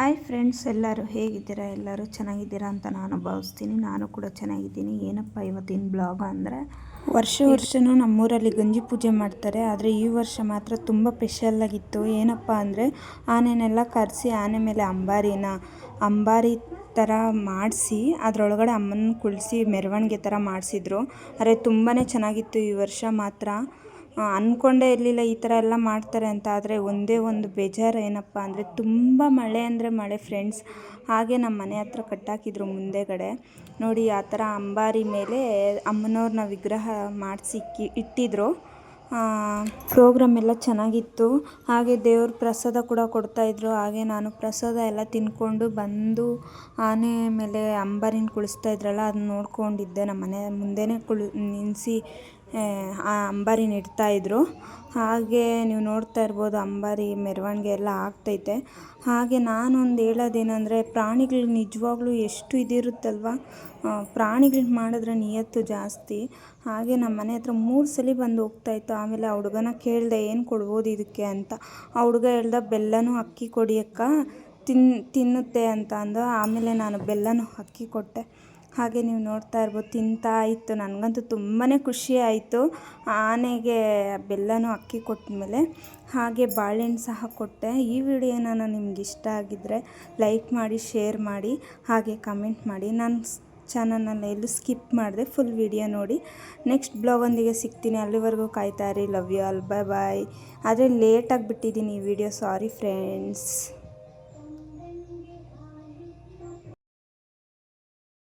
Hi friends, ಎಲ್ಲರೂ ಹೇಗಿದ್ದೀರಾ? ಎಲ್ಲರೂ ಚೆನ್ನಾಗಿದ್ದೀರಾ ಅಂತ ನಾನು ಭಾವಿಸ್ತೀನಿ. ನಾನು ಕೂಡ ಚೆನ್ನಾಗಿದ್ದೀನಿ. ಏನಪ್ಪ ಇವತ್ತಿನ ಬ್ಲಾಗ್ ಅಂದರೆ, ವರ್ಷವೂ ನಮ್ಮೂರಲ್ಲಿ ಗಂಜಿ ಪೂಜೆ ಮಾಡ್ತಾರೆ. ಆದರೆ ಈ ವರ್ಷ ಮಾತ್ರ ತುಂಬ ಸ್ಪೆಷಲ್ಲಾಗಿತ್ತು. ಏನಪ್ಪ ಅಂದರೆ, ಆನೆನೆಲ್ಲ ಕರೆಸಿ ಆನೆ ಮೇಲೆ ಅಂಬಾರಿ ಥರ ಮಾಡಿಸಿ ಅದರೊಳಗಡೆ ಅಮ್ಮನ ಕುಳಿಸಿ ಮೆರವಣಿಗೆ ಥರ ಮಾಡಿಸಿದ್ರು. ಆದರೆ ತುಂಬಾ ಚೆನ್ನಾಗಿತ್ತು ಈ ವರ್ಷ ಮಾತ್ರ. ಅಂದ್ಕೊಂಡೇ ಇರಲಿಲ್ಲ ಈ ಥರ ಎಲ್ಲ ಮಾಡ್ತಾರೆ ಅಂತ. ಆದರೆ ಒಂದೇ ಒಂದು ಬೇಜಾರು ಏನಪ್ಪ ಅಂದರೆ, ತುಂಬ ಮಳೆ ಅಂದರೆ ಮಳೆ ಫ್ರೆಂಡ್ಸ್. ಹಾಗೆ ನಮ್ಮ ಮನೆ ಹತ್ರ ಕಟ್ಟಾಕಿದ್ರು ಮುಂದೆಗಡೆ ನೋಡಿ. ಆ ಥರ ಅಂಬಾರಿ ಮೇಲೆ ಅಮ್ಮನವ್ರನ್ನ ವಿಗ್ರಹ ಮಾಡಿಸಿ ಇಟ್ಟಿದ್ರು. ಪ್ರೋಗ್ರಾಮ್ ಎಲ್ಲ ಚೆನ್ನಾಗಿತ್ತು. ಹಾಗೆ ದೇವ್ರ ಪ್ರಸಾದ ಕೂಡ ಕೊಡ್ತಾಯಿದ್ರು. ಹಾಗೆ ನಾನು ಪ್ರಸಾದ ಎಲ್ಲ ತಿಂದ್ಕೊಂಡು ಬಂದು ಆನೆ ಮೇಲೆ ಅಂಬಾರಿನ ಕುಳಿಸ್ತಾ ಇದ್ರಲ್ಲ, ಅದನ್ನ ನೋಡ್ಕೊಂಡಿದ್ದೆ. ನಮ್ಮ ಮನೆ ಮುಂದೆನೇ ನಿಲ್ಲಿಸಿ ಆ ಅಂಬಾರಿನ ಇಡ್ತಾಯಿದ್ರು. ಹಾಗೆ ನೀವು ನೋಡ್ತಾ ಇರ್ಬೋದು, ಅಂಬಾರಿ ಮೆರವಣಿಗೆ ಎಲ್ಲ ಆಗ್ತೈತೆ. ಹಾಗೆ ನಾನೊಂದು ಹೇಳೋದೇನೆಂದರೆ, ಪ್ರಾಣಿಗಳು ನಿಜವಾಗ್ಲೂ ಎಷ್ಟು ಇದಿರುತ್ತಲ್ವ. ಪ್ರಾಣಿಗಳಿಗೆ ಮಾಡಿದ್ರೆ ನಿಯತ್ತು ಜಾಸ್ತಿ. ಹಾಗೆ ನಮ್ಮ ಮನೆ ಹತ್ರ 3 ಸಲ ಬಂದು ಹೋಗ್ತಾಯಿತ್ತು. ಆಮೇಲೆ ಆ ಹುಡುಗನ ಕೇಳಿದೆ, ಏನು ಕೊಡ್ಬೋದು ಇದಕ್ಕೆ ಅಂತ. ಆ ಹುಡುಗ ಹೇಳ್ದ, ಬೆಲ್ಲನೂ ಅಕ್ಕಿ ಕೊಡಿ ಅಕ್ಕ, ತಿನ್ನುತ್ತೆ ಅಂತ ಅಂದ. ಆಮೇಲೆ ನಾನು ಬೆಲ್ಲನೂ ಅಕ್ಕಿ ಕೊಟ್ಟೆ. ಹಾಗೆ ನೀವು ನೋಡ್ತಾ ಇರ್ಬೋದು, ತಿಂತಾ ಇತ್ತು. ನನಗಂತೂ ತುಂಬಾ ಖುಷಿ ಆಯಿತು. ಆನೆಗೆ ಬೆಲ್ಲನೂ ಅಕ್ಕಿ ಕೊಟ್ಟ ಮೇಲೆ ಹಾಗೆ ಬಾಳೆಹಣ್ಣು ಸಹ ಕೊಟ್ಟೆ. ಈ ವಿಡಿಯೋ ನಿಮ್ಗೆ ಇಷ್ಟ ಆಗಿದ್ದರೆ ಲೈಕ್ ಮಾಡಿ, ಶೇರ್ ಮಾಡಿ, ಹಾಗೆ ಕಮೆಂಟ್ ಮಾಡಿ. ನನ್ನ ಚಾನಲ್ನ ಎಲ್ಲೂ ಸ್ಕಿಪ್ ಮಾಡಿದೆ, ಫುಲ್ ವಿಡಿಯೋ ನೋಡಿ. ನೆಕ್ಸ್ಟ್ ಬ್ಲಾಗೊಂದಿಗೆ ಸಿಗ್ತೀನಿ. ಅಲ್ಲಿವರೆಗೂ ಕಾಯ್ತಾ ಇರಿ. ಲವ್ ಯು ಆಲ್, ಬಾಯ್ ಬಾಯ್. ಆದರೆ ಲೇಟಾಗಿ ಬಿಟ್ಟಿದ್ದೀನಿ ಈ ವಿಡಿಯೋ, ಸಾರಿ ಫ್ರೆಂಡ್ಸ್.